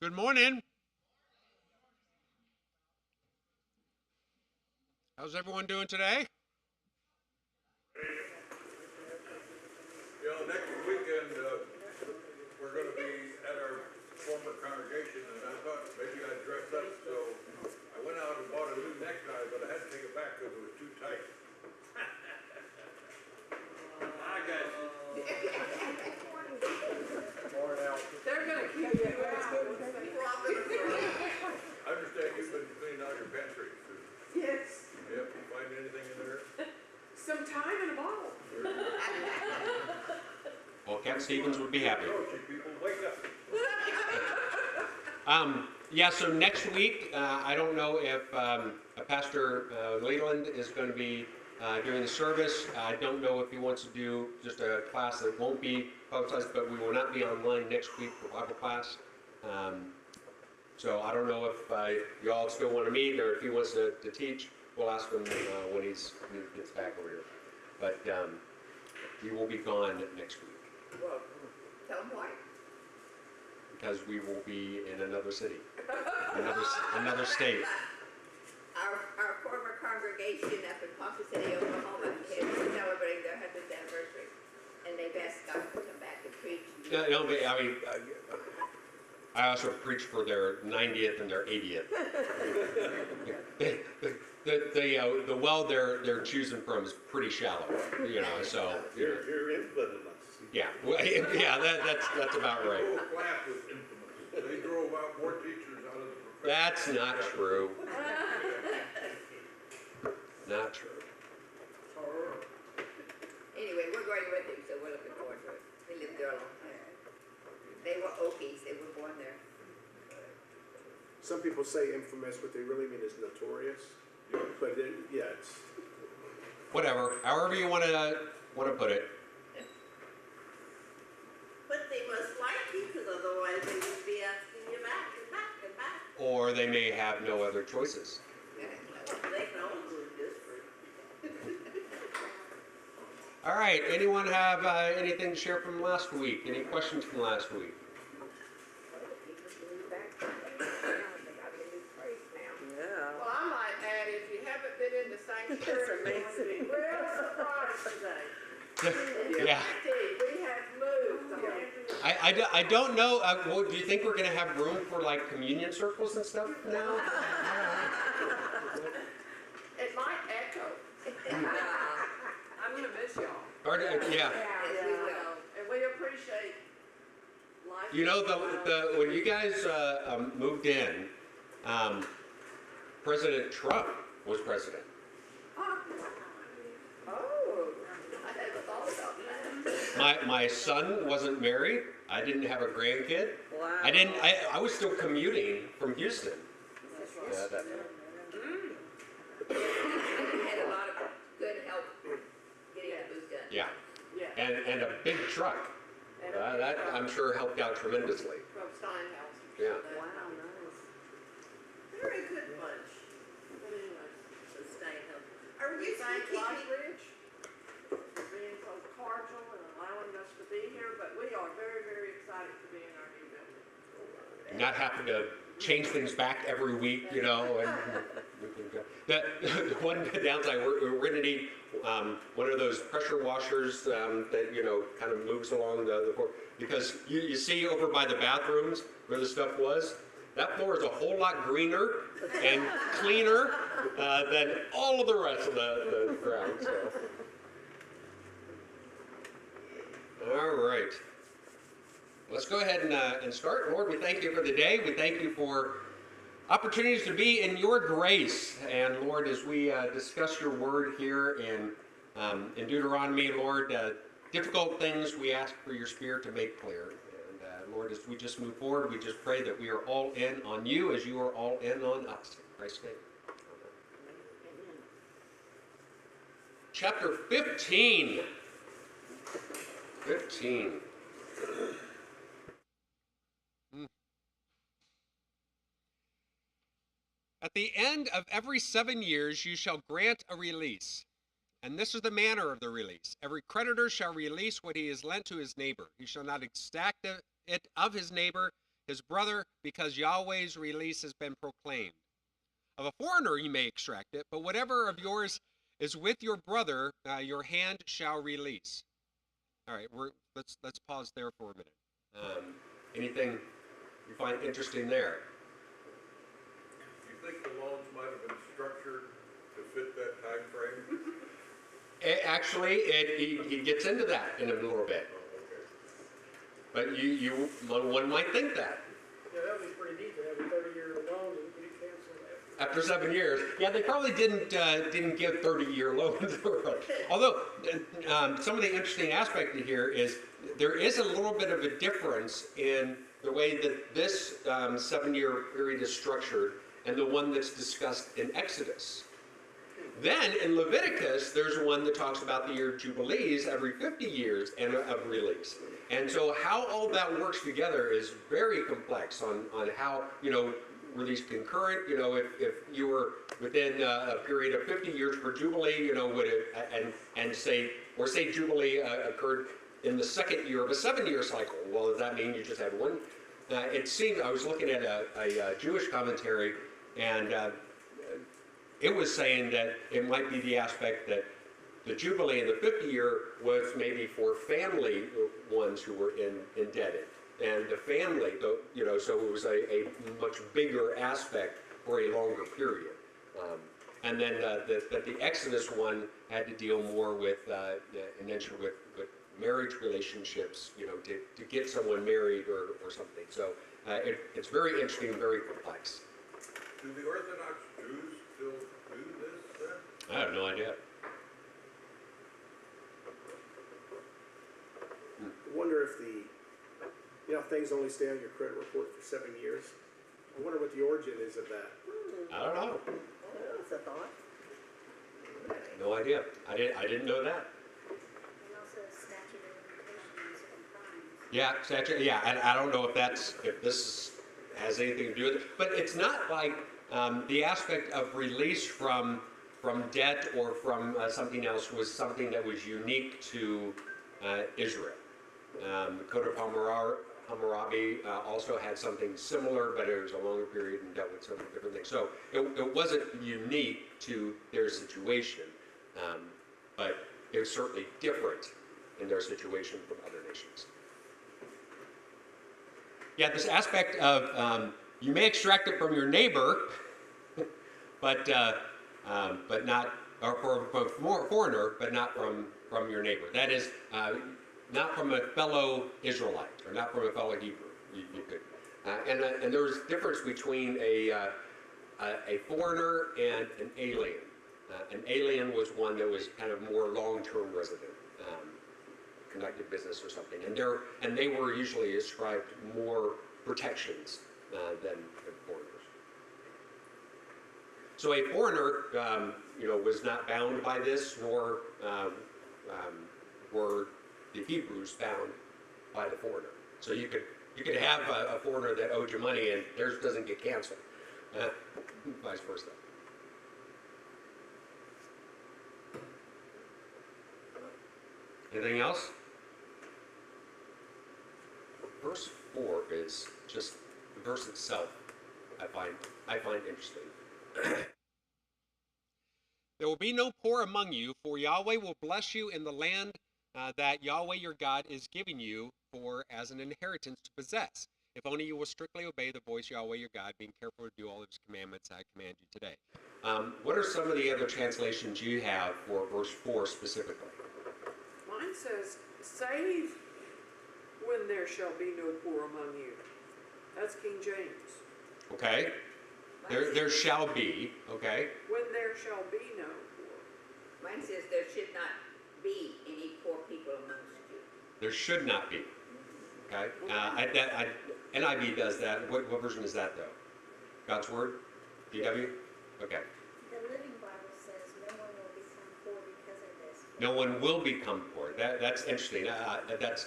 Good morning. How's everyone doing today? Next weekend, we're going to be at our former congregation, and I thought maybe I'd dress up, so I went out and bought a new necktie, but I had to take it back because it was too tight. I got you. They're gonna keep you out. I understand you've been cleaning out your pantry. Yes, Yep, you find anything in there? some time in a bottle. Well, Captain Stevens would be happy. Oh, you people, wake up. Yeah, so next week, I don't know if Pastor Leland is going to be doing the service. I don't know if he wants to do just a class that won't be publicized, but we will not be online next week for Bible class. So I don't know if you all still want to meet or if he wants to teach. We'll ask him when he gets back over here. But he will be gone next week Well, tell them why. because we will be in another city, another state. Our former congregation up in Ponca City, Oklahoma, is celebrating their 100th anniversary, and they've asked us to come back and preach. I also preach for their 90th and their 80th. The well they're choosing from is pretty shallow, so You're infamous. yeah, that's about right. The whole class was infamous. They drove out more teachers out of the profession. That's not true. Not true. Anyway, we're going with them, so we're looking forward to it. We lived there a long time. They were Okies, they were born there. Some people say infamous, what they really mean is notorious. But it's Whatever, however you want to put it. But they must like you, because otherwise they would be asking you back and back and back. Or they may have no other choices. They can always do this for All right, anyone have anything to share from last week? Any questions from last week? Well, I might add, if you haven't been in the sanctuary, you're going to be real surprised today. Yeah. We have moved on. I don't know. Do you think we're going to have room for like communion circles and stuff now? It might echo. I'm gonna miss y'all. Or, yeah. Yes, we will. And we appreciate life. You know, when you guys moved in, President Trump was president. Oh, I hadn't thought about that. My son wasn't married. I didn't have a grandkid. Wow. I was still commuting from Houston. Yeah, We had a lot of good help getting the move done. yeah. Yeah. And a big truck. That I'm sure helped out tremendously. From Steinhaus. Yeah. Wow, nice. Very good bunch. But anyway, Sustain them. Are you thank keeping? LifeBridge for being so cordial and allowing us to be here, but we are very, very excited to be in our new building. Not having to change things back every week, and the one downside, we're going to need one of those pressure washers that kind of moves along the floor, because you see over by the bathrooms where the stuff was, that floor is a whole lot greener and cleaner than all of the rest of the ground. So. All right. Let's go ahead and start. Lord, we thank you for the day. We thank you for opportunities to be in your grace. And Lord, as we discuss your word here in Deuteronomy, Lord, difficult things we ask for your Spirit to make clear. And Lord, as we just move forward, we just pray that we are all in on you as you are all in on us. In Christ's name. Amen. Chapter 15. 15. At the end of every 7 years you shall grant a release. And this is the manner of the release. Every creditor shall release what he has lent to his neighbor. He shall not exact it of his neighbor. his brother, because Yahweh's release has been proclaimed. Of a foreigner you may extract it, but whatever of yours is with your brother, your hand shall release. All right, let's pause there for a minute. Anything you find interesting there? Do you think the loans might have been structured to fit that time frame? Actually, he gets into that in a little bit. But one might think that. Yeah, that would be pretty neat to have a 30-year loan and you cancel that. After 7 years, yeah, they probably didn't give 30-year loans. Although some of the interesting aspect here is there is a little bit of a difference in the way that this 7-year period is structured and the one that's discussed in Exodus. Then in Leviticus, there's one that talks about the year Jubilees every 50 years and of release. And so how all that works together is very complex on how, release concurrent, if you were within a period of 50 years for Jubilee, would it, and say Jubilee occurred in the second year of a 7-year cycle. Well, does that mean you just had one? It seemed, I was looking at a Jewish commentary, and it was saying that it might be the aspect that the Jubilee in the 50-year was maybe for family ones who were indebted. And the family, so it was a much bigger aspect for a longer period. And then the Exodus one had to deal more with, with marriage relationships, to get someone married or something. So it's very interesting, very complex. Do the Orthodox Jews still do this then? I have no idea. I wonder if things only stay on your credit report for 7 years. I wonder what the origin is of that. I don't know. That's a thought. No idea. I didn't know that. And also statute of limitations and crimes. Yeah, statute. Yeah, and I don't know if this has anything to do with it, but it's not like the aspect of release from debt or from something else was something that was unique to Israel. The Code of Hammurabi also had something similar, but it was a longer period and dealt with some different things. So it wasn't unique to their situation, but it was certainly different in their situation from other nations. Yeah, this aspect of you may extract it from your neighbor, but not, or from a foreigner, but not from your neighbor. That is, not from a fellow Israelite or not from a fellow Hebrew. You could, and there was a difference between a foreigner and an alien. An alien was one that was kind of more long-term resident, conducted business or something, and they were usually ascribed more protections than foreigners. So a foreigner, was not bound by this, nor were the Hebrews bound by the foreigner. So you could have a foreigner that owed you money and theirs doesn't get canceled, vice versa. Anything else? Verse 4 is just the verse itself. I find interesting. There will be no poor among you, for Yahweh will bless you in the land that Yahweh your God is giving you for as an inheritance to possess, if only you will strictly obey the voice Yahweh your God, being careful to do all of his commandments I command you today. What are some of the other translations you have for verse 4 specifically? Mine says, save when there shall be no poor among you. That's King James. Okay. There shall be, okay. When there shall be no poor. Mine says there should not be any poor people amongst you. There should not be. Okay. NIV does that. What version is that though? God's Word? DW? Okay. The Living Bible says no one will become poor because of this. No one will become poor. That's interesting. That's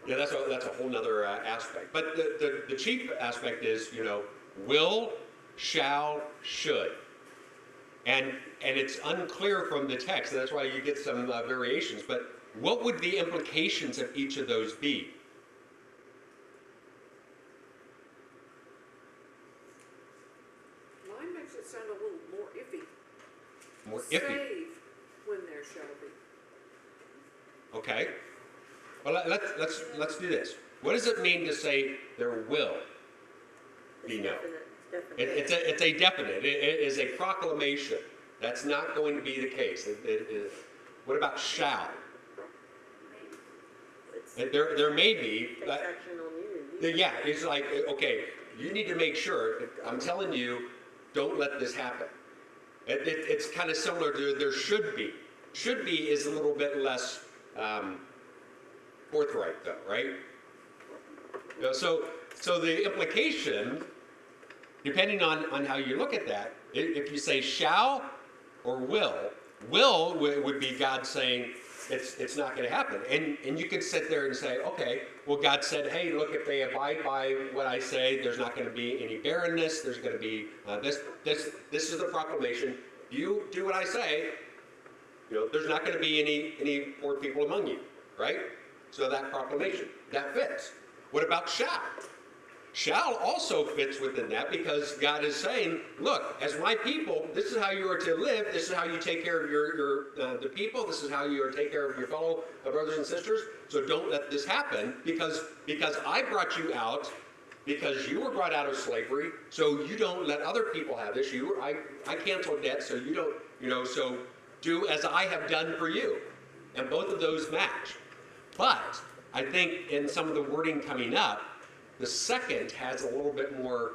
a whole nother aspect. But the chief aspect is, will, shall, should. And it's unclear from the text, and that's why you get some variations, but what would the implications of each of those be? it sound a little more iffy. More iffy. Save when there shall be. Okay. Well, let's do this. What does it mean to say there will be no? It's a definite. It is a proclamation. That's not going to be the case. What about shall? There may be. Yeah, it's like, okay, you need to make sure. I'm telling you, don't let this happen. It's kind of similar to there should be. Should be is a little bit less forthright, though, right? You know, so the implication, depending on how you look at that, if you say shall or will would be God saying it's not going to happen. And you could sit there and say, okay, well, God said, hey, look, if they abide by what I say, there's not going to be any barrenness. There's going to be this is the proclamation. You do what I say, you know, there's not going to be any poor people among you, right? So that proclamation, that fits. What about shall? Shall also fits within that because God is saying, look, as my people, this is how you are to live. This is how you take care of the people. This is how you are to take care of your fellow brothers and sisters. So don't let this happen because I brought you out, because you were brought out of slavery. So you don't let other people have this. I canceled debt, so you don't. You know, so do as I have done for you, and both of those match. But I think in some of the wording coming up, the second has a little bit more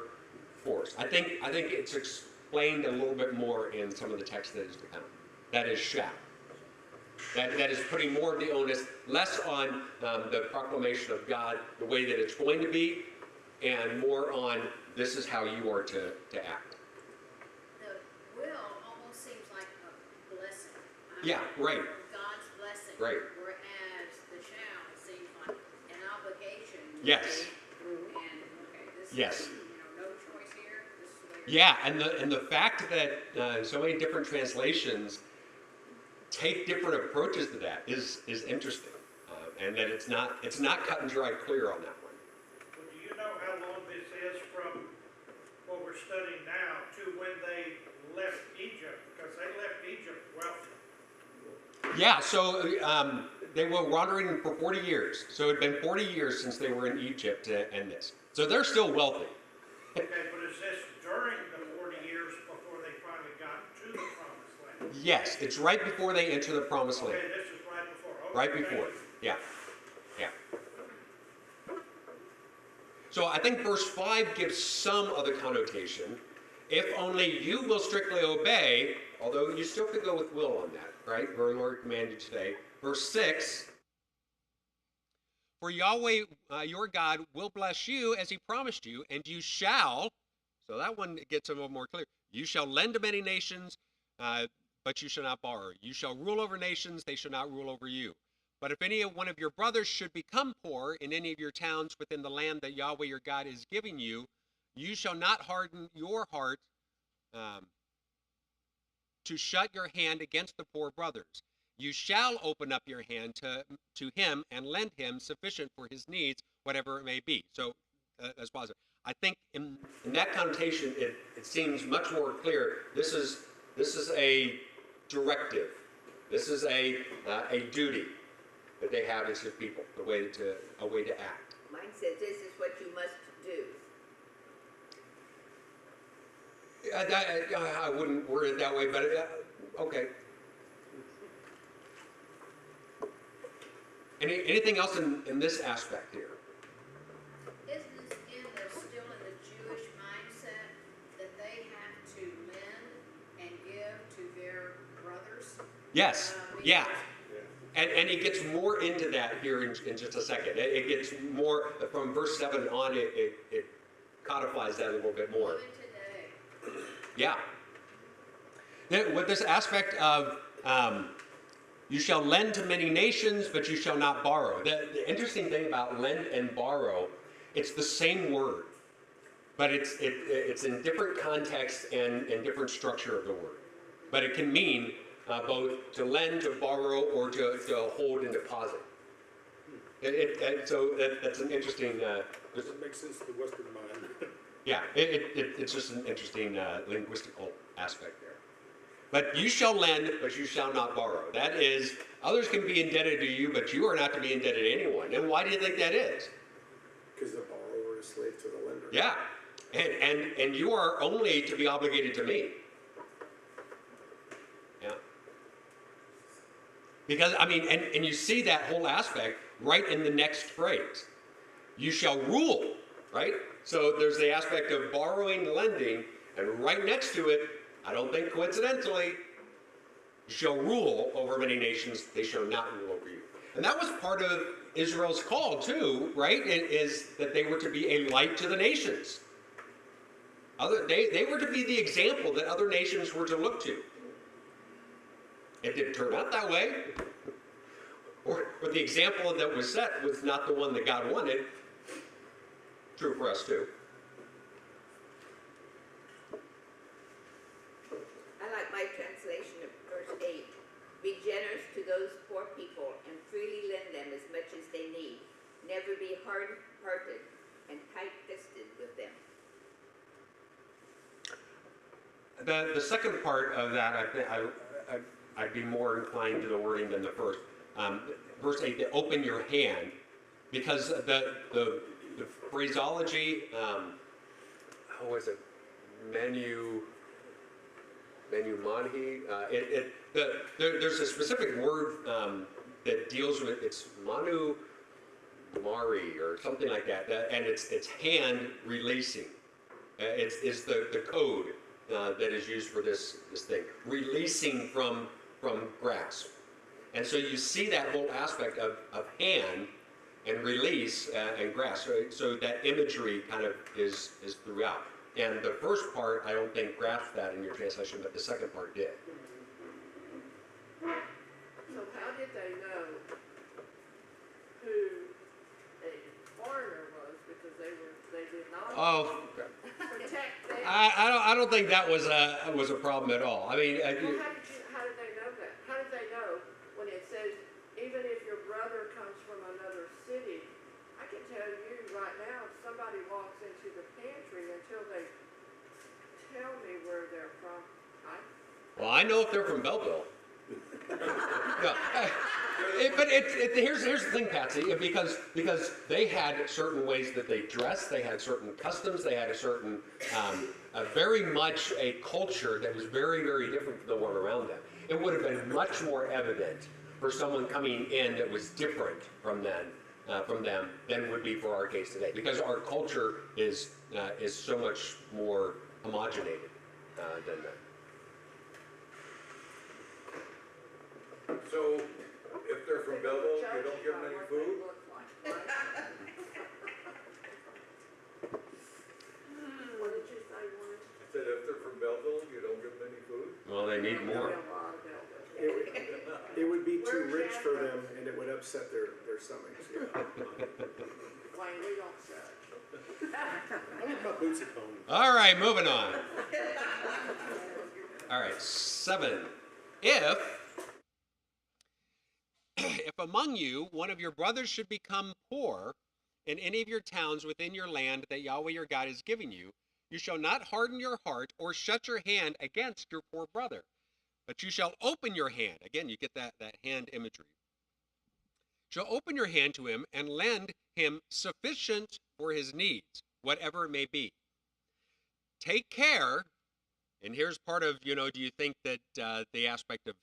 force. I think it's explained a little bit more in some of the text that is to come. That is shall. That is putting more of the onus, less on the proclamation of God, the way that it's going to be, and more on this is how you are to act. The will almost seems like a blessing. Yeah, right. God's blessing. Right. Whereas the shall seems like an obligation. Yes. Yes. No choice here. This is the way Yeah, and the fact that so many different translations take different approaches to that is interesting, and that it's not cut and dry clear on that one. Well, do you know how long this is from what we're studying now to when they left Egypt? Because they left Egypt wealthy. Yeah, so they were wandering for 40 years. So it had been 40 years since they were in Egypt and this. So they're still wealthy. Okay, but is this during the 40 years before they finally got to the promised land? Yes, it's right before they enter the promised land. Okay, this is right before. Okay, Right before, yeah. So I think verse 5 gives some of the connotation. If only you will strictly obey, although you still could go with will on that, right? Our Lord commanded today. Verse 6, for Yahweh your God will bless you as he promised you, and you shall, so that one gets a little more clear, you shall lend to many nations, but you shall not borrow. You shall rule over nations, they shall not rule over you. But if any one of your brothers should become poor in any of your towns within the land that Yahweh your God is giving you, you shall not harden your heart to shut your hand against the poor brothers. You shall open up your hand to him and lend him sufficient for his needs, whatever it may be. So that's positive. I think in that connotation, it seems much more clear. This is a directive. This is a duty that they have as his people, a way to act. Mine says this is what you must do. I wouldn't word it that way, but okay. Anything else in this aspect here? Isn't this still in the Jewish mindset that they have to lend and give to their brothers? Yes, yeah. And it gets more into that here in just a second. It gets more, from verse 7 on, it codifies that a little bit more. Even today. Yeah. Then with this aspect of you shall lend to many nations, but you shall not borrow. The interesting thing about lend and borrow, it's the same word, but it's in different context and different structure of the word. But it can mean both to lend, to borrow, or to hold and deposit. So that's an interesting. Does it make sense to the Western mind? Yeah, it's just an interesting linguistical aspect there. But you shall lend, but you shall not borrow. That is, others can be indebted to you, but you are not to be indebted to anyone. And why do you think that is? Because the borrower is slave to the lender. Yeah, and you are only to be obligated to me. Yeah. Because, I mean, and you see that whole aspect right in the next phrase. You shall rule, right? So there's the aspect of borrowing and lending, and right next to it, I don't think coincidentally, you shall rule over many nations, they shall not rule over you. And that was part of Israel's call too, right? It is that they were to be a light to the nations. They were to be the example that other nations were to look to. It didn't turn out that way. Or the example that was set was not the one that God wanted. True for us too. I like my translation of verse 8. Be generous to those poor people and freely lend them as much as they need. Never be hard-hearted and tight-fisted with them. The second part of that, I'd be more inclined to the wording than the first. Verse 8, to open your hand, because the phraseology, how was it? Manhi. There's a specific word that deals with, it's manu mari or something like that, and it's hand releasing. It's the code that is used for this thing, releasing from grasp. And so you see that whole aspect of hand and release and grasp. So that imagery kind of is throughout. And the first part, I don't think grasped that in your translation, but the second part did. So how did they know who a foreigner was? Because they did not Oh, protect them. I don't think that was a problem at all. I mean, Well, how did they know that? How did they know when it says, even if your brother comes from another city? I can tell you right now, if somebody walks into the pantry until they tell me where they're from, well, I know if they're from Belleville. No, but here's the thing, Patsy, because they had certain ways that they dressed, they had certain customs, they had a certain, very much a culture that was very, very different from the one around them. It would have been much more evident for someone coming in that was different from them than would be for our case today, because our culture is so much more homogenated than that. So, if they're from Belleville, you don't give them any food? What did you say, Warren? I said, if they're from Belleville, you don't give them any food? Well, they need more. It would be too rich for them, and it would upset their stomachs. Yeah. Wayne, we don't judge. I don't know about boots and bones. All right, moving on. All right, 7. If among you one of your brothers should become poor in any of your towns within your land that Yahweh your God is giving you, you shall not harden your heart or shut your hand against your poor brother, but you shall open your hand. Again, you get that hand imagery. Shall open your hand to him and lend him sufficient for his needs, whatever it may be. Take care, and here's part of, do you think that the aspect of,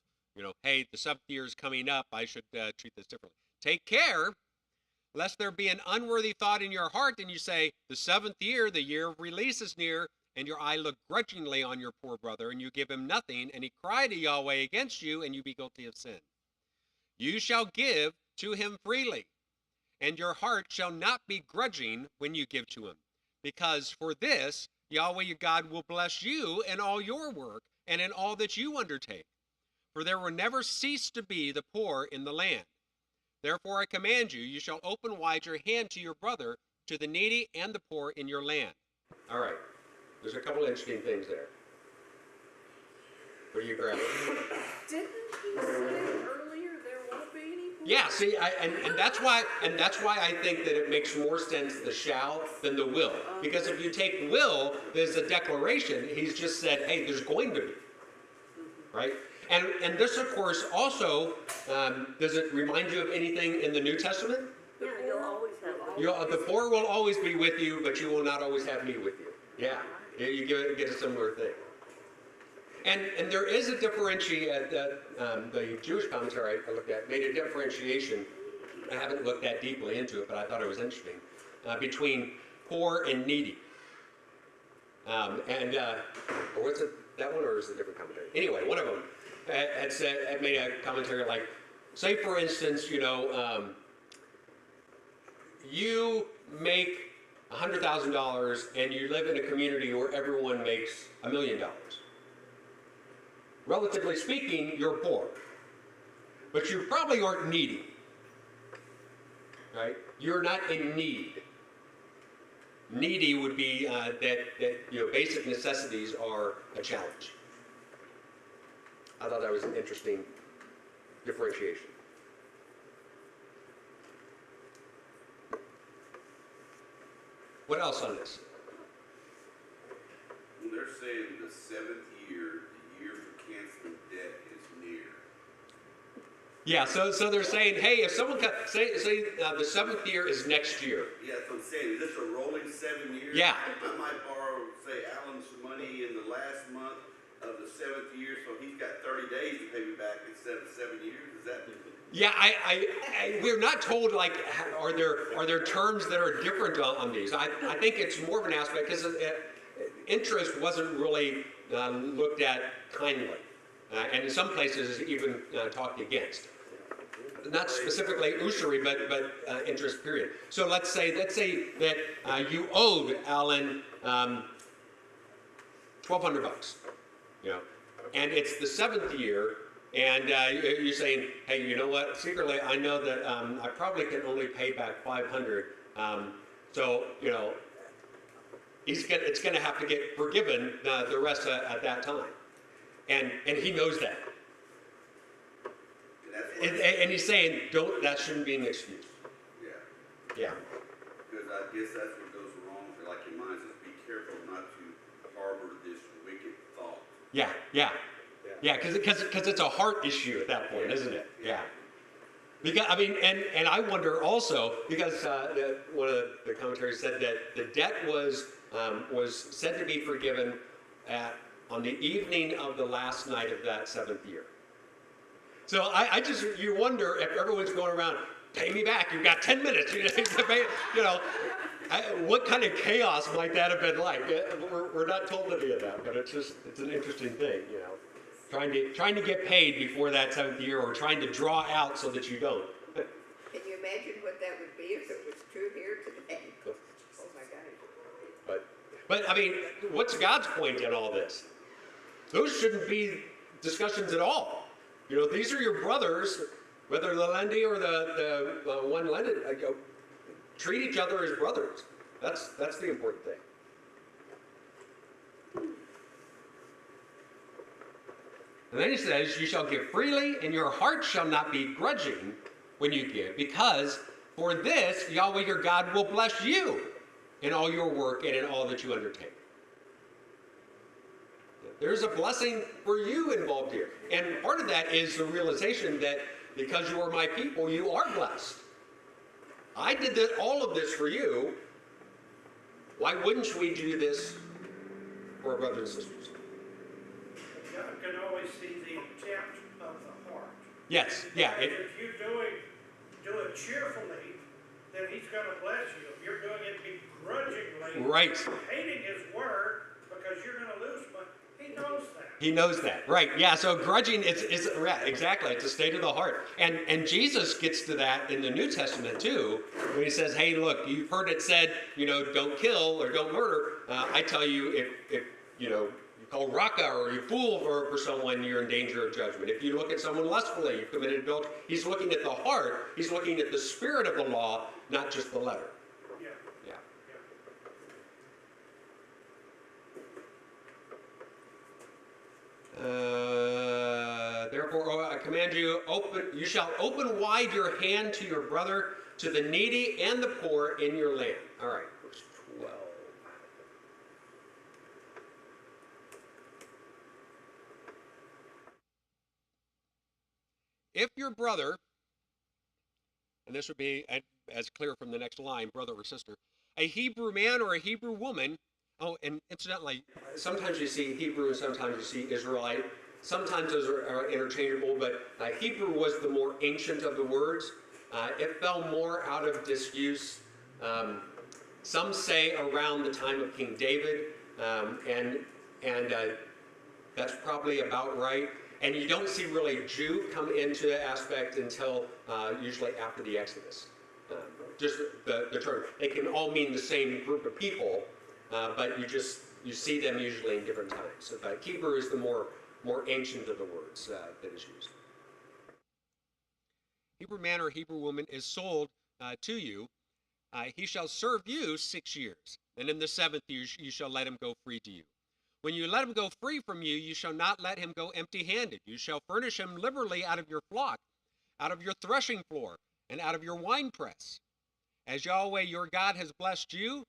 hey, the 7th year is coming up, I should treat this differently. Take care, lest there be an unworthy thought in your heart, and you say, the 7th year, the year of release is near, and your eye look grudgingly on your poor brother, and you give him nothing, and he cry to Yahweh against you, and you be guilty of sin. You shall give to him freely, and your heart shall not be grudging when you give to him, because for this Yahweh your God will bless you in all your work and in all that you undertake. For there will never cease to be the poor in the land. Therefore I command you, you shall open wide your hand to your brother, to the needy and the poor in your land. All right, there's a couple interesting things there. What are you grabbing? Didn't he say earlier there won't be any Yeah, see, and that's why I think that it makes more sense the shall than the will. Because if you take will, there's a declaration. He's just said, hey, there's going to be, right? And this, of course, also does it remind you of anything in the New Testament? Yeah, you'll always have. The poor will always be with you, but you will not always have me with you. Yeah, you get a similar thing. And there is a differentiation, the Jewish commentary I looked at made a differentiation. I haven't looked that deeply into it, but I thought it was interesting, between poor and needy. Or what's it, that one, or is it a different commentary? Anyway, one of them had made a commentary like, say for instance, you make $100,000 and you live in a community where everyone makes $1 million. Relatively speaking, you're poor, but you probably aren't needy, right? You're not in need. Needy would be that basic necessities are a challenge. I thought that was an interesting differentiation. What else on this? They're saying the seventh year, the year for canceling debt is near. Yeah, so they're saying, hey, if someone say the seventh year is next year. Yeah, that's what I'm saying. Is this a rolling 7 years? Yeah. I might borrow, say, Alan some money in the last month of the 7th year, so he's got 30 days to pay me back instead of 7 years. Is that? Yeah, we're not told, like, are there terms that are different on these. I think it's more of an aspect because interest wasn't really looked at kindly, and in some places even talked against. Not specifically usury, but interest period. So let's say that you owed Alan $1,200, and it's the 7th year. And you're saying, hey, you know what? Secretly, I know that I probably can only pay back $500. So it's going to have to get forgiven the rest at that time, and he knows that. And he's saying, that shouldn't be an excuse. Yeah. Yeah. Because I guess that's what goes wrong. Like in mine says, be careful not to harbor this wicked thought. Yeah. Because it's a heart issue at that point, isn't it? Yeah. Because and I wonder also, because one of the commentaries said that the debt was said to be forgiven on the evening of the last night of that 7th year. So you wonder if everyone's going around, pay me back. You've got 10 minutes. What kind of chaos might that have been like? We're not told any of that, but it's an interesting thing, Trying to get paid before that 7th year, or trying to draw out so that you don't. Can you imagine what that would be if it was true here today? Oh my gosh. But what's God's point in all this? Those shouldn't be discussions at all. These are your brothers, whether the lendee or the one lended. Treat each other as brothers. That's the important thing. And then he says, you shall give freely, and your heart shall not be grudging when you give, because for this Yahweh your God will bless you in all your work and in all that you undertake. There's a blessing for you involved here. And part of that is the realization that because you are my people, you are blessed. I did all of this for you. Why wouldn't we do this for our brothers and sisters? God can always see the intent of the heart. Yes, yeah. If you do it cheerfully, then he's going to bless you. If you're doing it begrudgingly, right, hating his word because you're going to lose money, he knows that. He knows that, right? Yeah. So grudging is exactly, it's a state of the heart, and Jesus gets to that in the New Testament too, when he says, "Hey, look, you've heard it said, don't kill or don't murder. I tell you, if you call raka or you fool for someone, you're in danger of judgment. If you look at someone lustfully, you've committed adultery." He's looking at the heart. He's looking at the spirit of the law, not just the letter. Yeah. Yeah. There Therefore, I command you, you shall open wide your hand to your brother, to the needy and the poor in your land. All right, verse 12. If your brother, and this would be as clear from the next line, brother or sister, a Hebrew man or a Hebrew woman, oh, and incidentally, sometimes you see Hebrew and sometimes you see Israelite. Sometimes those are interchangeable, but Hebrew was the more ancient of the words. It fell more out of disuse. Some say around the time of King David, and that's probably about right. And you don't see really Jew come into the aspect until usually after the Exodus. Just the term. They can all mean the same group of people, but you see them usually in different times. So Hebrew is the more ancient of the words that is used. Hebrew man or Hebrew woman is sold to you. He shall serve you 6 years, and in the 7th year you shall let him go free to you. When you let him go free from you, you shall not let him go empty-handed. You shall furnish him liberally out of your flock, out of your threshing floor, and out of your winepress. As Yahweh your God has blessed you,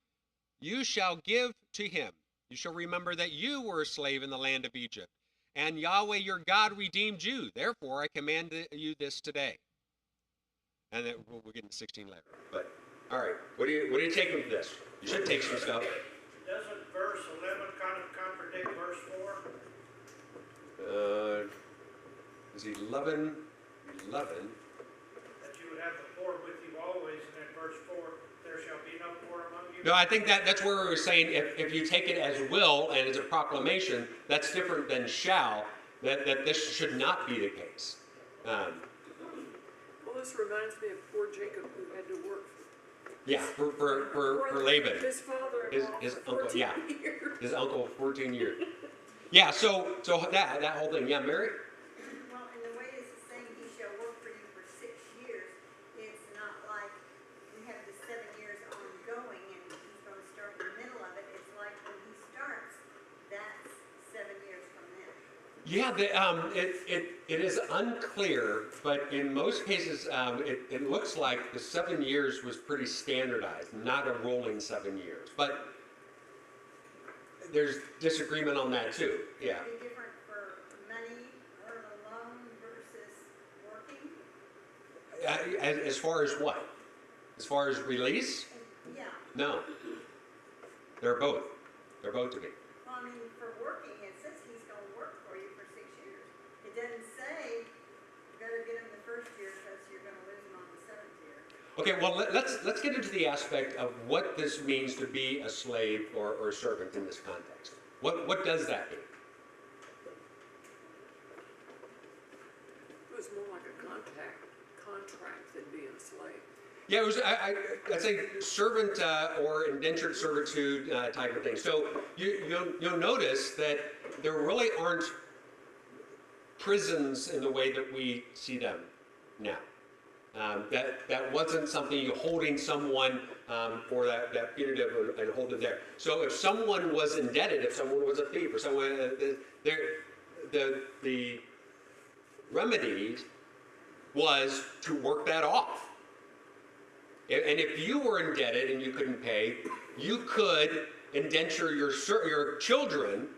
you shall give to him. You shall remember that you were a slave in the land of Egypt, and Yahweh your God redeemed you. Therefore, I command you this today. And then we'll get into 16 later. But all right, what do you take from this? You should take some stuff. Doesn't verse 11 kind of contradict verse 4? Is 11? That you would have the poor with you always, and then verse 4, there shall be no poor among you. No, I think that's where we were saying if you take it as will and as a proclamation, that's different than shall, that this should not be the case. Well, this reminds me of poor Jacob who had to work. Yeah, for Laban. His father His uncle, 14 yeah. years. His uncle, 14 years. Yeah, so that whole thing. Yeah, Mary? Well, and the way this is saying he shall work for you for 6 years, it's not like we have the 7 years ongoing and he's going to start in the middle of it. It's like when he starts, that's 7 years from then. Yeah, it is unclear, but in most cases, it looks like the 7 years was pretty standardized, not a rolling 7 years. But there's disagreement on that too. Yeah. Would it be different for money earned alone versus working? As far as what? As far as release? Yeah. No. They're both. They're both to be. Well, I mean, for working, it says he's going to work for you for 6 years. It doesn't say you better get him the first year because you're going to lose him on the 7th year. Okay, well, let's get into the aspect of what this means to be a slave or a servant in this context. What does that mean? It was more like a contract than being a slave. Yeah, it was. I'd say servant or indentured servitude type of thing. So you'll notice that there really aren't prisons in the way that we see them now. That wasn't something you holding someone for that punitive and holding there. So if someone was indebted, if someone was a thief, or someone, the remedy was to work that off. And if you were indebted and you couldn't pay, you could indenture your children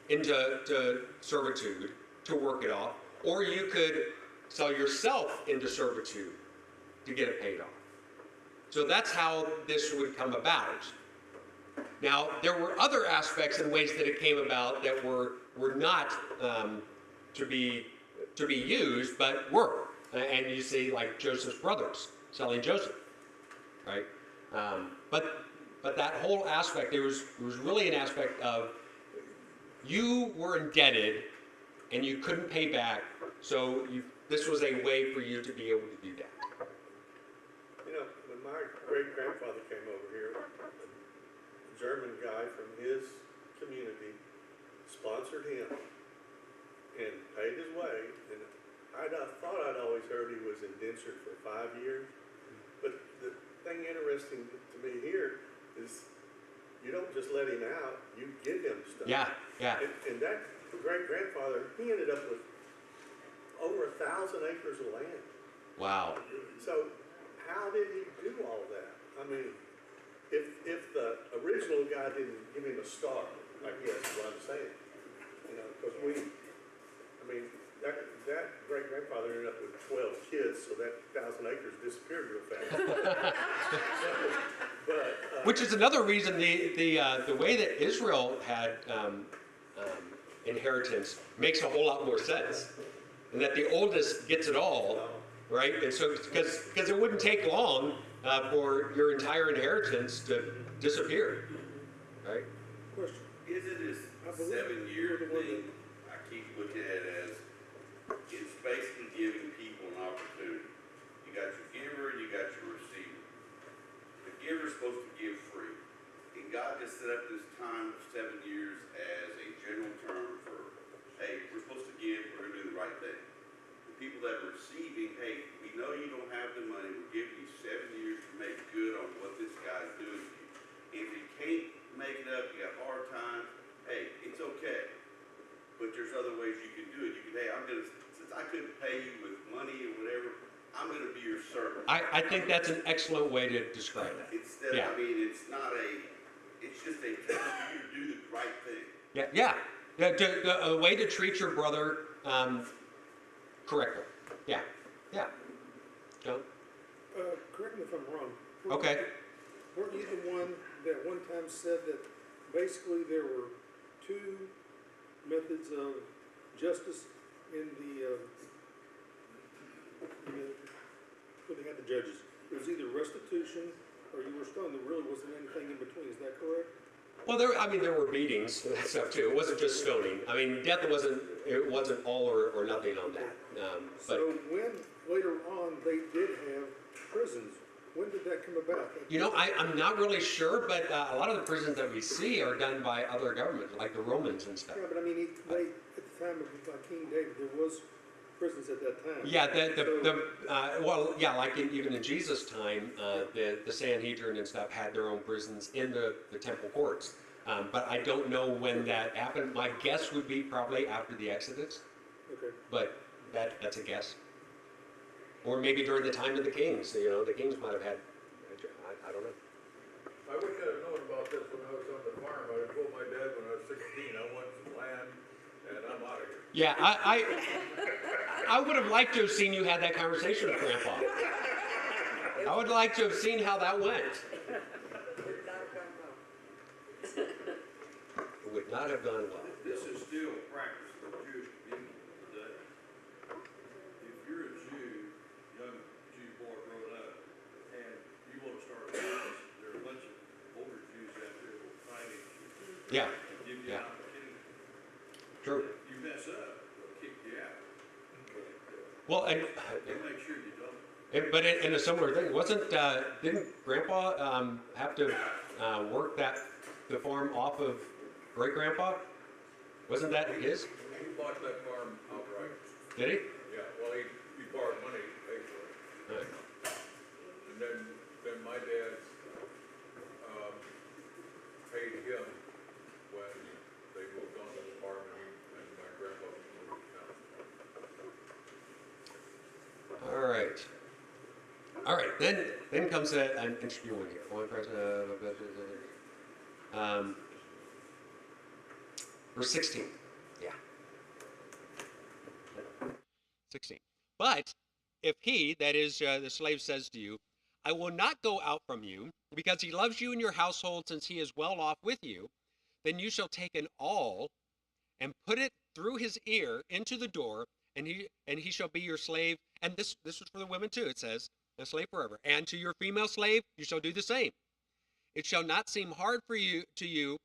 into servitude to work it off, or you could sell yourself into servitude to get it paid off. So that's how this would come about. Now, there were other aspects and ways that it came about that were not to be used, but were. And you see, like Joseph's brothers selling Joseph, right? But that whole aspect, it was really an aspect of you were indebted and you couldn't pay back, so this was a way for you to be able to do that. You know, when my great-grandfather came over here, a German guy from his community sponsored him and paid his way, and I thought I'd always heard he was indentured for 5 years, but the thing interesting to me here is you don't just let him out, you give him stuff. Yeah. And that great-grandfather, he ended up with over 1,000 acres of land. Wow. So how did he do all that? I mean, if the original guy didn't give him a star, I guess is what I'm saying. You know, because that great-grandfather ended up with 12 kids, so that 1,000 acres disappeared real fast. Which is another reason the way that Israel had inheritance makes a whole lot more sense, and that the oldest gets it all, right? And so because it wouldn't take long for your entire inheritance to disappear, right? Question. Isn't this 7-year thing, I keep looking at it as, it's basically giving people an opportunity. You got your giver and you got your receiver. The giver's supposed to give free. And God just set up this time of 7 years as a general term for, hey, we're supposed to give, we're gonna do the right thing. The people that are receiving, hey, we know you don't have the money, we're giving you 7 years to make good on what this guy's doing to you. If you can't make it up, you got hard times, hey, it's okay. But there's other ways you can do it. You can, hey, since I couldn't pay you with money or whatever, I'm gonna be your servant. I think that's an excellent way to describe that. Instead, Yeah. I mean, it's just a telling you to do the right thing. Yeah. A way to treat your brother correctly. Yeah. John? Correct me if I'm wrong. Okay. Weren't you the one that one time said that basically there were two methods of justice in when they had the judges? It was either restitution or you were stoned. There really wasn't anything in between. Is that correct? Well, there were beatings and stuff too. It wasn't just stoning. I mean, death wasn't all or nothing on that. So when later on they did have prisons, when did that come about? You know, I'm not really sure, but a lot of the prisons that we see are done by other governments, like the Romans and stuff. Yeah, but I mean, at the time of King David, there was prisons at that time. Yeah, like even in Jesus' time, the Sanhedrin and stuff had their own prisons in the temple courts. But I don't know when that happened. My guess would be probably after the Exodus. Okay. But that's a guess. Or maybe during the time of the kings. You know, the kings might have had. I don't know. I wish I'd have known about this when I was on the farm. I told my dad when I was 16, I want some land, and I'm out of here. Yeah, I would have liked to have seen you had that conversation with Grandpa. I would like to have seen how that went. It would not have gone well. This is still practice in the Jewish community today. If you're a Jew, young Jew boy growing up, and you want to start a business, there are a bunch of older Jews out there who will finance you. Yeah. And give you an opportunity. True. If you mess up, they'll kick you out. Well, and They'll make sure you don't. but in a similar thing, didn't Grandpa have to work the farm off of Great Grandpa? Wasn't that his? He bought that farm outright. Did he? Yeah, well, he borrowed money to pay for it. Right. And then my dad paid him when they moved on to the farm and my grandpa moved down. All right. Then comes an interesting one here. Verse 16. Yeah. 16. But if he, that is the slave, says to you, I will not go out from you, because he loves you and your household, since he is well off with you, then you shall take an awl and put it through his ear into the door, and he shall be your slave. And this was for the women too. It says, a slave forever. And to your female slave you shall do the same. It shall not seem hard to you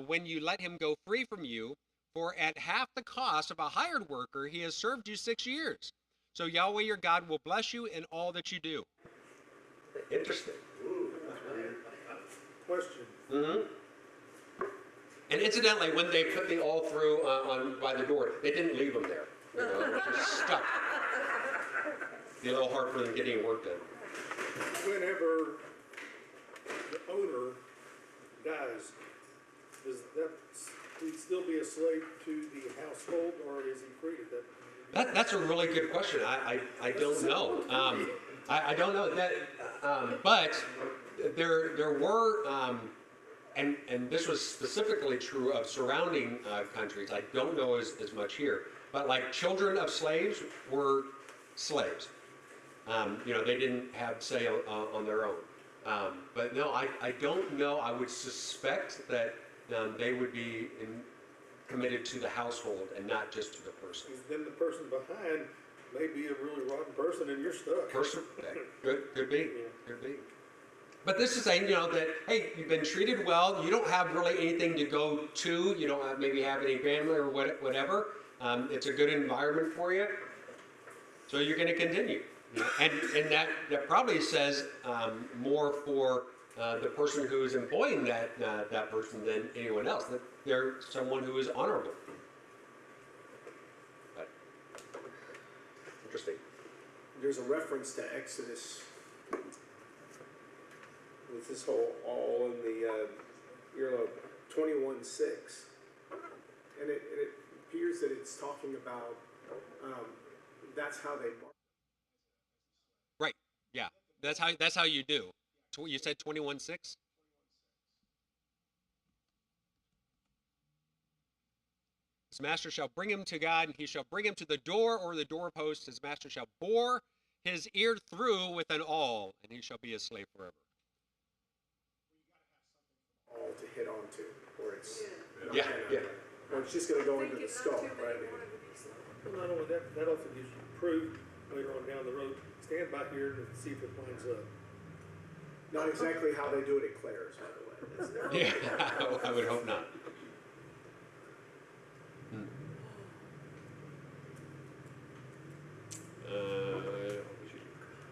when you let him go free from you, for at half the cost of a hired worker he has served you 6 years. So Yahweh your God will bless you in all that you do. Interesting. Question. Mm-hmm. And incidentally, when they put the awl through by the door, they didn't leave them there. You know, it was just stuck. Be a little hard for them getting work done. Whenever the owner dies, does he still be a slave to the household, or is he free at that point? That's a really good question. I don't know. I don't know that, but there were, and this was specifically true of surrounding countries. I don't know as much here, but like children of slaves were slaves. They didn't have say on their own. But no, I don't know. I would suspect that they would be committed to the household and not just to the person. Then the person behind may be a really rotten person and you're stuck. Could be. But this is saying, that, hey, you've been treated well. You don't have really anything to go to. You don't maybe have any family or whatever. It's a good environment for you. So you're going to continue. And that probably says more for the person who is employing that person than anyone else. That they're someone who is honorable. But, interesting. There's a reference to Exodus with this whole all in the earlobe 21:6, and it appears that it's talking about that's how they mark. Right. Yeah. That's how you do. You said 21:6. His master shall bring him to God, and he shall bring him to the door or the doorpost. His master shall bore his ear through with an awl, and he shall be a slave forever. All to hit onto, or it's Yeah. or it's just going to go into the skull, right? Well, not only that, that also gives you proof later on down the road. Stand by here and see if it lines up. Not exactly how they do it at Claire's, by the way. Yeah, I would hope not.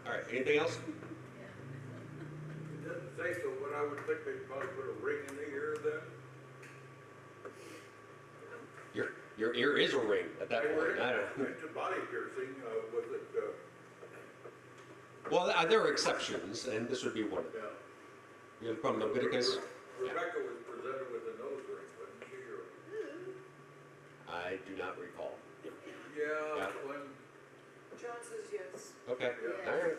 All right, anything else? It doesn't say so, but I would think they'd probably put a ring in the ear then. Your ear is a ring at that point. I don't know. It's a body piercing, was it, Well, there are exceptions, and this would be one of them. yeah. From Leviticus. Rebecca was presented with a nose ring, wasn't she? Or, I do not recall. yeah, when, John says yes. Okay. Yeah. All right.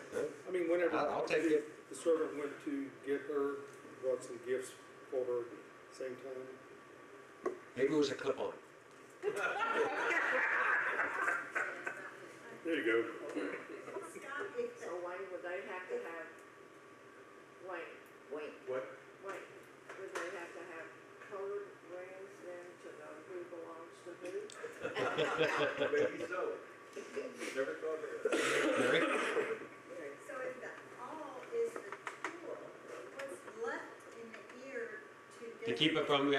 I mean, whenever I'll take it. the servant went to get her, brought some gifts for her at the same time. Maybe it was a clip-on. There you go. So Wayne, would they have to have, Wayne, Wait, what? would they have to have colored rings then to know who belongs to who? Maybe so. Never thought of it. Mary? So if the awl is the tool, what's left in the ear To keep it from,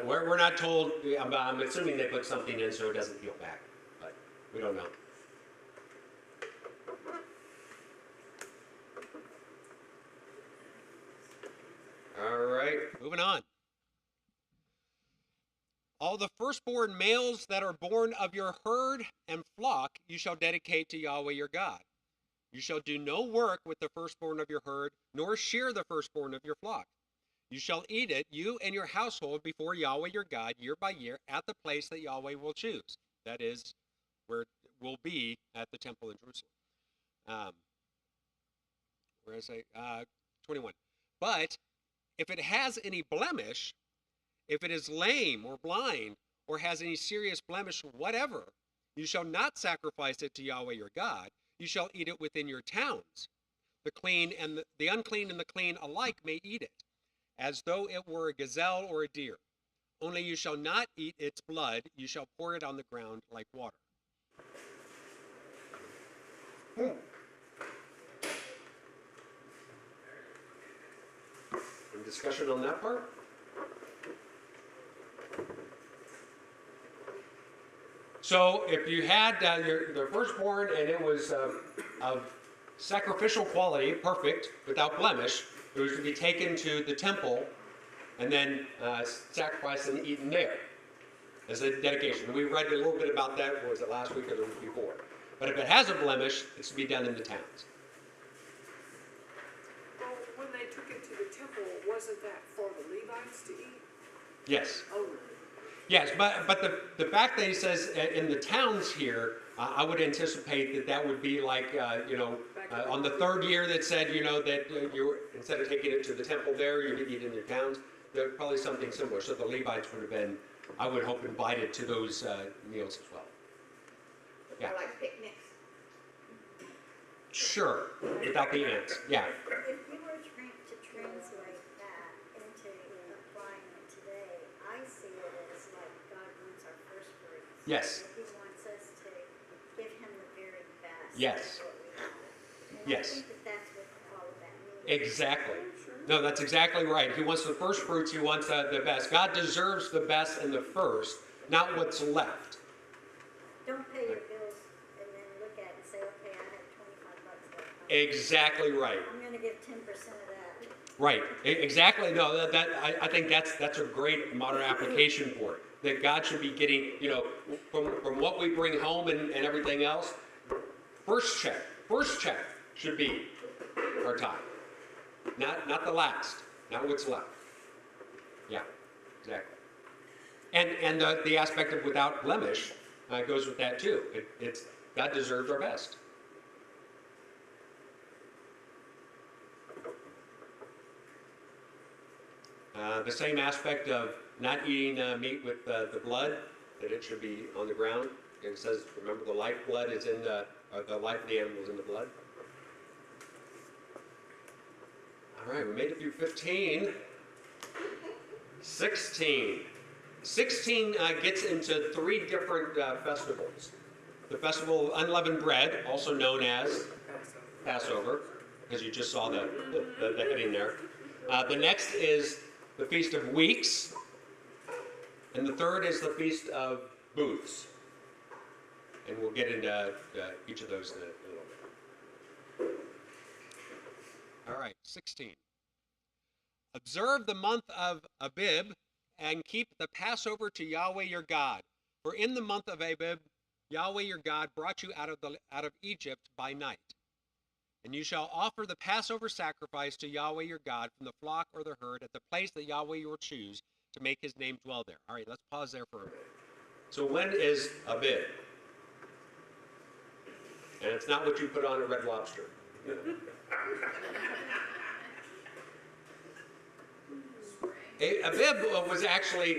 we're not told, I'm assuming they put something in so it doesn't peel back, but we don't know. All right, moving on. All the firstborn males that are born of your herd and flock you shall dedicate to Yahweh your God. You shall do no work with the firstborn of your herd, nor shear the firstborn of your flock. You shall eat it, you and your household, before Yahweh your God, year by year, at the place that Yahweh will choose. That is, where it will be at the temple in Jerusalem. Where did I say? 21. But if it has any blemish, if it is lame or blind, or has any serious blemish whatever, you shall not sacrifice it to Yahweh your God. You shall eat it within your towns. The clean and the unclean and the clean alike may eat it, as though it were a gazelle or a deer. Only you shall not eat its blood. You shall pour it on the ground like water. Any discussion on that part? So if you had your firstborn and it was of sacrificial quality, perfect, without blemish, it was to be taken to the temple and then sacrificed and eaten there as a dedication. We read a little bit about that, what was it, last week or the week before. But if it has a blemish, it's to be done in the towns. Well, when they took it to the temple, wasn't that for the Levites to eat? Yes. Oh, Yes, but the fact that he says in the towns here, I would anticipate that that would be like, on the third year that said, that you, instead of taking it to the temple there, you could eat in your towns. There's probably something similar. So the Levites would have been, I would hope, invited to those meals as well. Yeah. Or like picnics. Sure, without the ants. Yeah. If you were to translate that into applying it today, I see it as like God wants our first fruits. Yes. He wants us to give him the very best. Yes. of what we have. And Yes. I think that that's what all of that means. Exactly. No, that's exactly right. He wants the first fruits. He wants the best. God deserves the best and the first, not what's left. Don't pay your bills and then look at it and say, okay, I have $25 left. Exactly right. I'm going to give 10% of that. Right. Exactly. No, I think that's a great modern application for it. That God should be getting, from what we bring home and everything else, first check should be our time. Not the last, not what's left. Yeah, exactly. And the aspect of without blemish goes with that too. It's God deserves our best. The same aspect of not eating meat with the blood, that it should be on the ground. It says, remember, the lifeblood is in the life of the animal is in the blood. All right, we made it through 15. 16. 16 gets into 3 different festivals. The festival of unleavened bread, also known as Passover, because you just saw the heading there. The next is the Feast of Weeks. And the third is the Feast of Booths. And we'll get into each of those in a little bit. All right, 16. Observe the month of Abib and keep the Passover to Yahweh your God. For in the month of Abib, Yahweh your God brought you out of Egypt by night. And you shall offer the Passover sacrifice to Yahweh your God from the flock or the herd at the place that Yahweh will choose to make his name dwell there. All right, let's pause there for a minute. So when is Abib? And it's not what you put on a Red Lobster. Abib was actually,